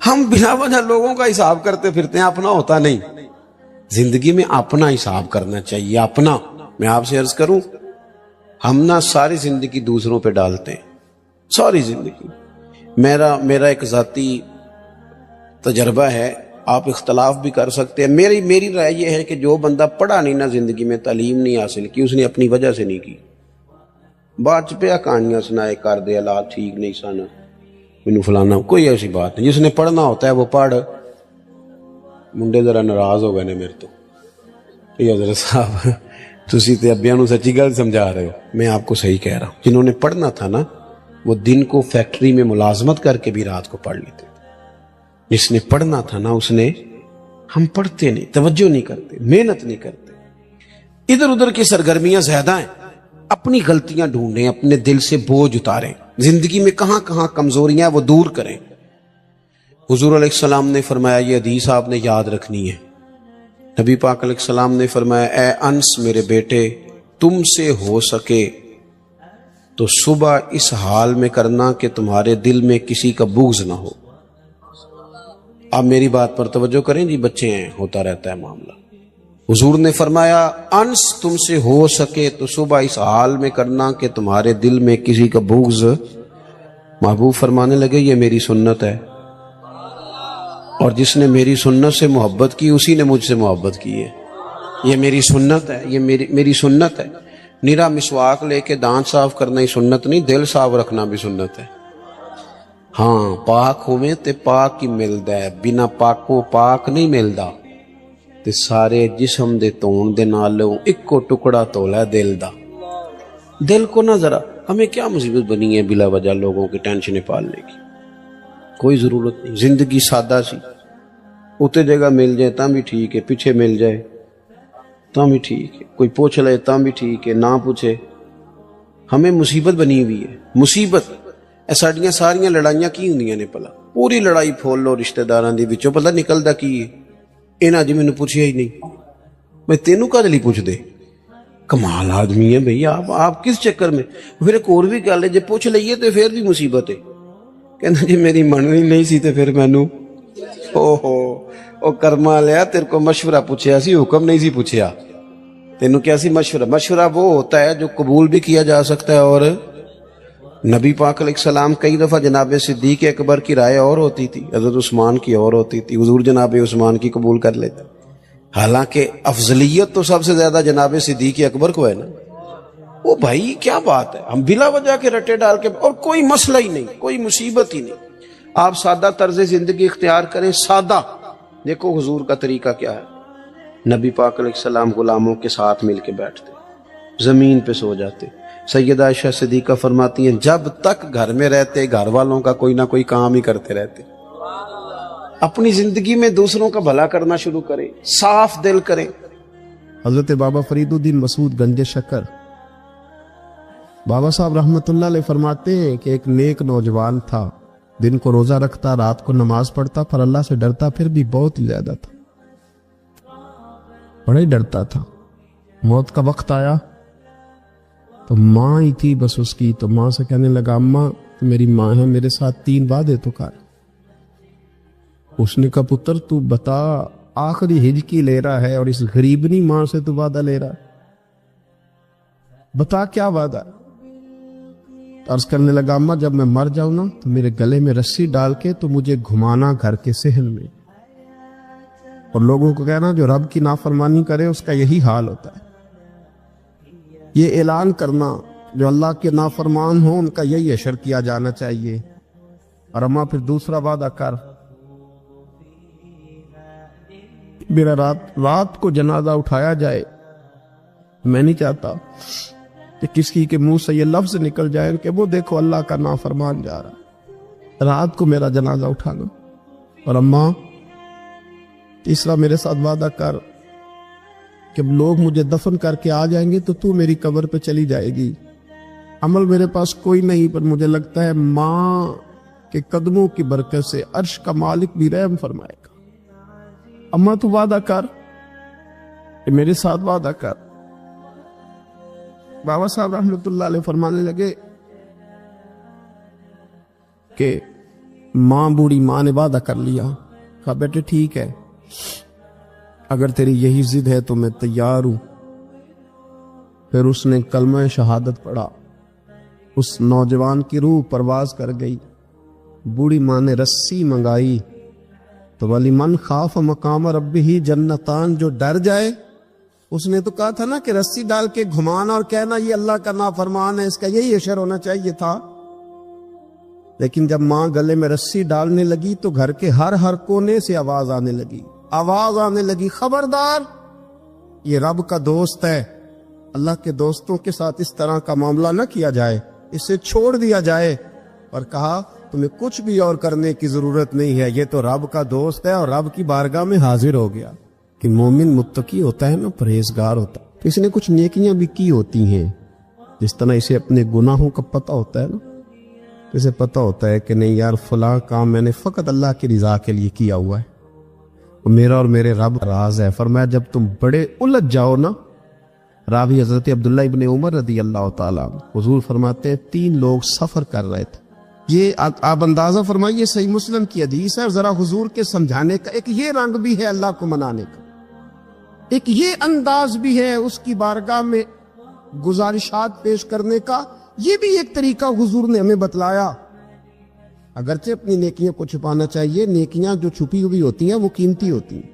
ہم بلا وجہ لوگوں کا حساب کرتے پھرتے ہیں، اپنا ہوتا نہیں. زندگی میں اپنا حساب کرنا چاہیے. اپنا میں آپ سے عرض کروں، ہم نہ ساری زندگی دوسروں پہ ڈالتے ہیں. ساری زندگی میرا ایک ذاتی تجربہ ہے، آپ اختلاف بھی کر سکتے ہیں. میری رائے یہ ہے کہ جو بندہ پڑھا نہیں نا زندگی میں، تعلیم نہیں حاصل کی، اس نے اپنی وجہ سے نہیں کی. بعد چ پیا کہانیاں سنائے کر دے حالات ٹھیک نہیں سن مینوں فلانا، کوئی ایسی بات نہیں. جس نے پڑھنا ہوتا ہے وہ پڑھ. منڈے ذرا ناراض ہو گئے نے میرے تو. حضرت صاحب تسی تے ابیاں نوں سچی گل سمجھا رہے ہو، میں آپ کو صحیح کہہ رہا ہوں. جنہوں نے پڑھنا تھا نا وہ دن کو فیکٹری میں ملازمت کر کے بھی رات کو پڑھ لیتے. جس نے پڑھنا تھا نا اس نے، ہم پڑھتے نہیں، توجہ نہیں کرتے، محنت نہیں کرتے، ادھر ادھر کی سرگرمیاں زیادہ ہیں. اپنی غلطیاں ڈھونڈیں، اپنے دل سے بوجھ اتاریں. زندگی میں کہاں کہاں کمزوریاں وہ دور کریں. حضور علیہ السلام نے فرمایا یہ حدیث آپ نے یاد رکھنی ہے. نبی پاک علیہ السلام نے فرمایا اے انس میرے بیٹے تم سے ہو سکے تو صبح اس حال میں کرنا کہ تمہارے دل میں کسی کا بغض نہ ہو. آپ میری بات پر توجہ کریں جی، بچے ہیں ہوتا رہتا ہے معاملہ. حضور نے فرمایا انس تم سے ہو سکے تو صبح اس حال میں کرنا کہ تمہارے دل میں کسی کا بغض. محبوب فرمانے لگے یہ میری سنت ہے، اور جس نے میری سنت سے محبت کی اسی نے مجھ سے محبت کی ہے. یہ میری سنت ہے، یہ میری سنت ہے. نیرا مسواک لے کے دانت صاف کرنا ہی سنت نہیں، دل صاف رکھنا بھی سنت ہے. ہاں پاک ہوئے تے پاک ہی ملدا ہے، بنا پاکوں پاک نہیں ملدا. تے سارے جسم دے تون دے نالوں اکو ٹکڑا تولا ہے دل دا. دل کو نہ ذرا، ہمیں کیا مصیبت بنی ہے بلا وجہ لوگوں کی ٹینشنیں پالنے کی، کوئی ضرورت نہیں. زندگی سادہ سی، اتنے جگہ مل جائے تاں بھی ٹھیک ہے، پیچھے مل جائے تاں بھی ٹھیک ہے، کوئی پوچھ لے تاں بھی ٹھیک ہے، نہ پوچھے. ہمیں مصیبت بنی ہوئی ہے، مصیبت. ساڈیاں ساریاں لڑائیاں کی ہوندیاں نے پلا، پوری لڑائی پھول لو رشتہ داراں دی وچوں پتہ نکلدا کی ہے. انہاں جی مینوں پوچھیا ہی نہیں، میں تینوں کدے لئی پوچھ دے. کمال آدمی ہے بھئی آپ کس چکر میں. پھر ایک اور بھی گل ہے جے پوچھ لئیے تے پھر بھی مصیبت ہے. کہنا جی میری مننی نہیں سی تے پھر مینوں او کرما لیا تیرے کو مشورہ پوچھیا سی، حکم نہیں سی پوچھیا. تینوں کیا سی مشورہ وہ ہوتا ہے جو قبول بھی کیا جا سکتا ہے. اور نبی پاک علیہ السلام کئی دفعہ جناب صدیق اکبر کی رائے اور ہوتی تھی، حضرت عثمان کی اور ہوتی تھی، حضور جناب عثمان کی قبول کر لیتے. حالانکہ افضلیت تو سب سے زیادہ جناب صدیق اکبر کو ہے نا. وہ بھائی کیا بات ہے، ہم بلا وجہ کے رٹے ڈال کے، اور کوئی مسئلہ ہی نہیں، کوئی مصیبت ہی نہیں. آپ سادہ طرز زندگی اختیار کریں، سادہ. دیکھو حضور کا طریقہ کیا ہے. نبی پاک علیہ السلام غلاموں کے ساتھ مل کے بیٹھتے، زمین پہ سو جاتے. سیدہ عائشہ صدیقہ فرماتی ہیں جب تک گھر میں رہتے گھر والوں کا کوئی نہ کوئی کام ہی کرتے رہتے. اپنی زندگی میں دوسروں کا بھلا کرنا شروع کریں، صاف دل کریں. حضرت بابا فرید الدین مسعود گنج شکر بابا صاحب رحمت اللہ علیہ فرماتے ہیں کہ ایک نیک نوجوان تھا، دن کو روزہ رکھتا، رات کو نماز پڑھتا، پر اللہ سے ڈرتا پھر بھی بہت ہی زیادہ تھا، بڑا ہی ڈرتا تھا. موت کا وقت آیا تو ماں ہی تھی بس اس کی، تو ماں سے کہنے لگا اماں تو میری ماں ہے، میرے ساتھ 3 وعدے تو کر. اس نے کہا پتر تو بتا، آخری ہجکی لے رہا ہے اور اس غریبنی ماں سے تو وعدہ لے رہا، بتا کیا وعدہ. عرض کرنے لگا اماں جب میں مر جاؤں نا تو میرے گلے میں رسی ڈال کے تو مجھے گھمانا گھر کے صحن میں، اور لوگوں کو کہنا جو رب کی نافرمانی کرے اس کا یہی حال ہوتا ہے. یہ اعلان کرنا جو اللہ کے نافرمان ہوں ان کا یہی اشر کیا جانا چاہیے. اور اماں پھر دوسرا وعدہ کر، میرا رات کو جنازہ اٹھایا جائے، میں نہیں چاہتا کہ کسی کے منہ سے یہ لفظ نکل جائے کہ وہ دیکھو اللہ کا نافرمان جا رہا. رات کو میرا جنازہ اٹھانا. اور اماں تیسرا میرے ساتھ وعدہ کر کہ لوگ مجھے دفن کر کے آ جائیں گے تو میری قبر پہ چلی جائے گی. عمل میرے پاس کوئی نہیں، پر مجھے لگتا ہے ماں کے قدموں کی برکت سے عرش کا مالک بھی رحم فرمائے گا. اماں تو وعدہ کر، میرے ساتھ وعدہ کر. بابا صاحب رحمت اللہ علیہ فرمانے لگے کہ ماں بوڑھی ماں نے وعدہ کر لیا. کہا بیٹے ٹھیک ہے، اگر تیری یہی ضد ہے تو میں تیار ہوں. پھر اس نے کلمہ شہادت پڑھا، اس نوجوان کی روح پرواز کر گئی. بوڑھی ماں نے رسی منگائی تو ولی من خاف مقام ربہ جنتان، جو ڈر جائے. اس نے تو کہا تھا نا کہ رسی ڈال کے گھمانا اور کہنا یہ اللہ کا نافرمان ہے، اس کا یہی اشر ہونا چاہیے تھا. لیکن جب ماں گلے میں رسی ڈالنے لگی تو گھر کے ہر کونے سے آواز آنے لگی خبردار یہ رب کا دوست ہے، اللہ کے دوستوں کے ساتھ اس طرح کا معاملہ نہ کیا جائے، اسے چھوڑ دیا جائے. اور کہا تمہیں کچھ بھی اور کرنے کی ضرورت نہیں ہے، یہ تو رب کا دوست ہے اور رب کی بارگاہ میں حاضر ہو گیا. کہ مومن متقی ہوتا ہے نا، پرہیزگار ہوتا ہے، اس نے کچھ نیکیاں بھی کی ہوتی ہیں، جس طرح اسے اپنے گناہوں کا پتہ ہوتا ہے نا. اسے پتہ ہوتا ہے کہ نہیں یار فلاں کام میں نے فقط اللہ کی رضا کے لیے کیا ہوا ہے، وہ میرا اور میرے رب راز ہے۔ فرمایا جب تم بڑے الجھ جاؤ نا، راوی حضرت عبداللہ ابن عمر رضی اللہ تعالیٰ عنہ، حضور فرماتے ہیں 3 لوگ سفر کر رہے تھے۔ یہ آپ اندازہ فرمائیے، صحیح مسلم کی حدیث ہے، اور ذرا حضور کے سمجھانے کا ایک یہ رنگ بھی ہے اللہ کو منانے کا، ایک یہ انداز بھی ہے اس کی بارگاہ میں گزارشات پیش کرنے کا، یہ بھی ایک طریقہ حضور نے ہمیں بتلایا۔ اگرچہ اپنی نیکیوں کو چھپانا چاہیے، نیکیاں جو چھپی ہوئی ہوتی ہیں وہ قیمتی ہوتی ہیں،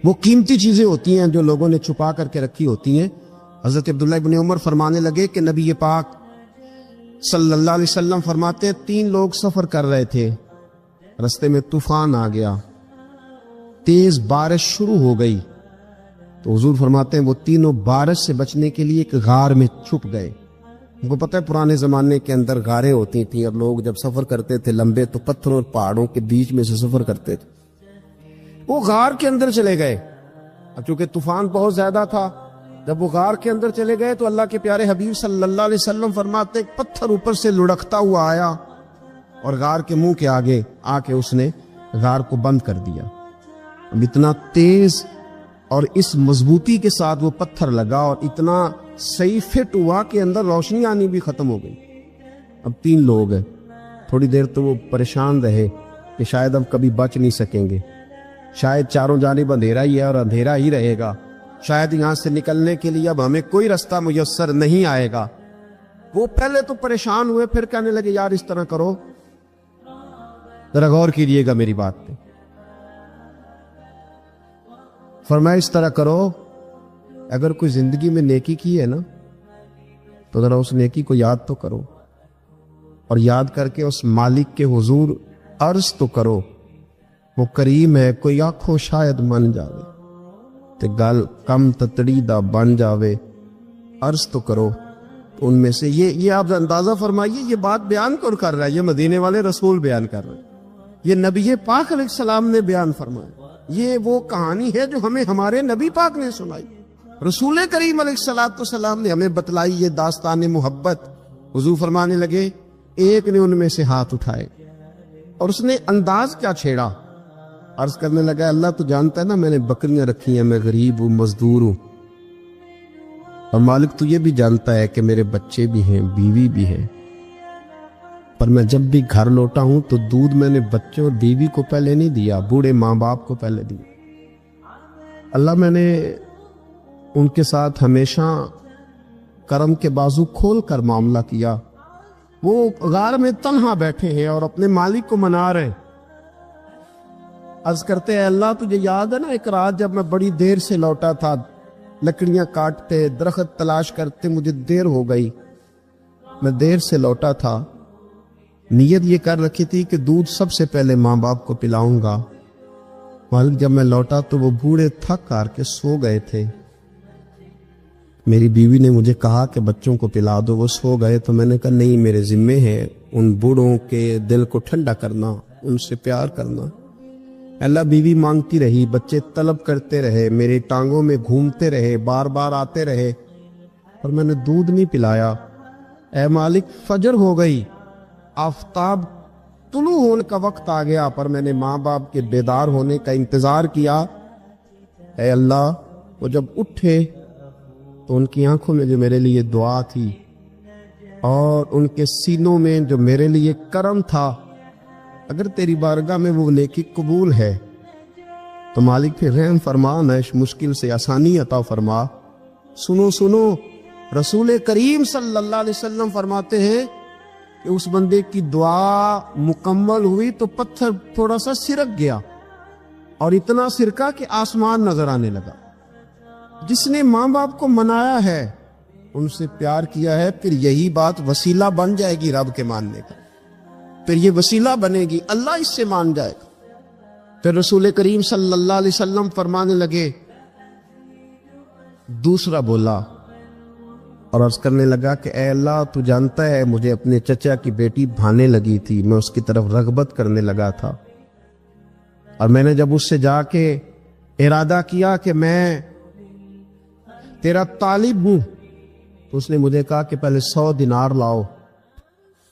وہ قیمتی چیزیں ہوتی ہیں جو لوگوں نے چھپا کر کے رکھی ہوتی ہیں۔ حضرت عبداللہ ابن عمر فرمانے لگے کہ نبی پاک صلی اللہ علیہ وسلم فرماتے ہیں 3 لوگ سفر کر رہے تھے، رستے میں طوفان آ گیا، تیز بارش شروع ہو گئی، تو حضور فرماتے ہیں وہ تینوں بارش سے بچنے کے لیے ایک غار میں چھپ گئے۔ ان کو پتہ ہے پرانے زمانے کے اندر غاریں ہوتی تھیں، اور لوگ جب سفر کرتے تھے لمبے تو پتھروں اور پہاڑوں کے بیچ میں سے سفر کرتے تھے۔ وہ غار کے اندر چلے گئے، اب چونکہ طوفان بہت زیادہ تھا، جب وہ غار کے اندر چلے گئے تو اللہ کے پیارے حبیب صلی اللہ علیہ وسلم فرماتے ایک پتھر اوپر سے لڑکتا ہوا آیا اور غار کے منہ کے آگے آ کے اس نے غار کو بند کر دیا۔ اب اتنا تیز اور اس مضبوطی کے ساتھ وہ پتھر لگا اور اتنا صحیح فٹ ہوا کہ اندر روشنی آنی بھی ختم ہو گئی۔ اب 3 لوگ ہیں، تھوڑی دیر تو وہ پریشان رہے کہ شاید اب کبھی بچ نہیں سکیں گے، شاید چاروں جانب اندھیرا ہی ہے اور اندھیرا ہی رہے گا، شاید یہاں سے نکلنے کے لیے اب ہمیں کوئی رستہ میسر نہیں آئے گا۔ وہ پہلے تو پریشان ہوئے، پھر کہنے لگے یار اس طرح کرو، ذرا غور کیجیے گا میری بات پہ۔ فرمایا اس طرح کرو، اگر کوئی زندگی میں نیکی کی ہے نا تو ذرا اس نیکی کو یاد تو کرو، اور یاد کر کے اس مالک کے حضور عرض تو کرو، وہ کریم ہے، کوئی آنکھوں شاید من جاوے تے گل کم تتڑی دا بن جاوے، عرض تو کرو۔ تو ان میں سے یہ آپ اندازہ فرمائیے، یہ بات بیان کون کر رہا ہے؟ یہ مدینے والے رسول بیان کر رہے ہیں، یہ نبی پاک علیہ السلام نے بیان فرمایا۔ یہ وہ کہانی ہے جو ہمیں ہمارے نبی پاک نے سنائی، رسول کریم علیہ السلام نے ہمیں بتلائی، یہ داستان محبت۔ حضور فرمانے لگے ایک نے ان میں سے ہاتھ اٹھائے اور اس نے انداز کیا چھیڑا، عرض کرنے لگا اللہ تو جانتا ہے نا میں نے بکریاں رکھی ہیں، میں غریب ہوں، مزدور ہوں، اور مالک تو یہ بھی جانتا ہے کہ میرے بچے بھی ہیں، بیوی بھی ہے، پر میں جب بھی گھر لوٹا ہوں تو دودھ میں نے بچوں اور بیوی کو پہلے نہیں دیا، بوڑھے ماں باپ کو پہلے دیا۔ اللہ میں نے ان کے ساتھ ہمیشہ کرم کے بازو کھول کر معاملہ کیا۔ وہ غار میں تنہا بیٹھے ہیں اور اپنے مالک کو منا رہے ہیں، عرض کرتے ہیں اللہ تجھے یاد ہے نا ایک رات جب میں بڑی دیر سے لوٹا تھا، لکڑیاں کاٹتے، درخت تلاش کرتے، مجھے دیر ہو گئی، میں دیر سے لوٹا تھا، نیت یہ کر رکھی تھی کہ دودھ سب سے پہلے ماں باپ کو پلاؤں گا، مالک جب میں لوٹا تو وہ بوڑھے تھک کر کے سو گئے تھے، میری بیوی نے مجھے کہا کہ بچوں کو پلا دو، وہ سو گئے، تو میں نے کہا نہیں میرے ذمے ہے ان بوڑھوں کے دل کو ٹھنڈا کرنا، ان سے پیار کرنا۔ اللہ بیوی مانگتی رہی، بچے طلب کرتے رہے، میری ٹانگوں میں گھومتے رہے، بار بار آتے رہے، اور میں نے دودھ نہیں پلایا۔ اے مالک فجر ہو گئی، آفتاب طلوع ہونے کا وقت آ گیا، پر میں نے ماں باپ کے بیدار ہونے کا انتظار کیا۔ اے اللہ وہ جب اٹھے تو ان کی آنکھوں میں جو میرے لیے دعا تھی اور ان کے سینوں میں جو میرے لیے کرم تھا، اگر تیری بارگاہ میں وہ نیکی قبول ہے تو مالک پھر رحم فرما، نہ اس مشکل سے آسانی عطا فرما۔ سنو سنو، رسول کریم صلی اللہ علیہ وسلم فرماتے ہیں کہ اس بندے کی دعا مکمل ہوئی تو پتھر تھوڑا سا سرک گیا، اور اتنا سرکا کہ آسمان نظر آنے لگا۔ جس نے ماں باپ کو منایا ہے، ان سے پیار کیا ہے، پھر یہی بات وسیلہ بن جائے گی رب کے ماننے کا، پھر یہ وسیلہ بنے گی، اللہ اس سے مان جائے گا۔ پھر رسول کریم صلی اللہ علیہ وسلم فرمانے لگے، دوسرا بولا اور عرض کرنے لگا کہ اے اللہ تو جانتا ہے مجھے اپنے چچا کی بیٹی بھانے لگی تھی، میں اس کی طرف رغبت کرنے لگا تھا، اور میں نے جب اس سے جا کے ارادہ کیا کہ میں تیرا طالب ہوں، تو اس نے مجھے کہا کہ پہلے 100 دینار لاؤ،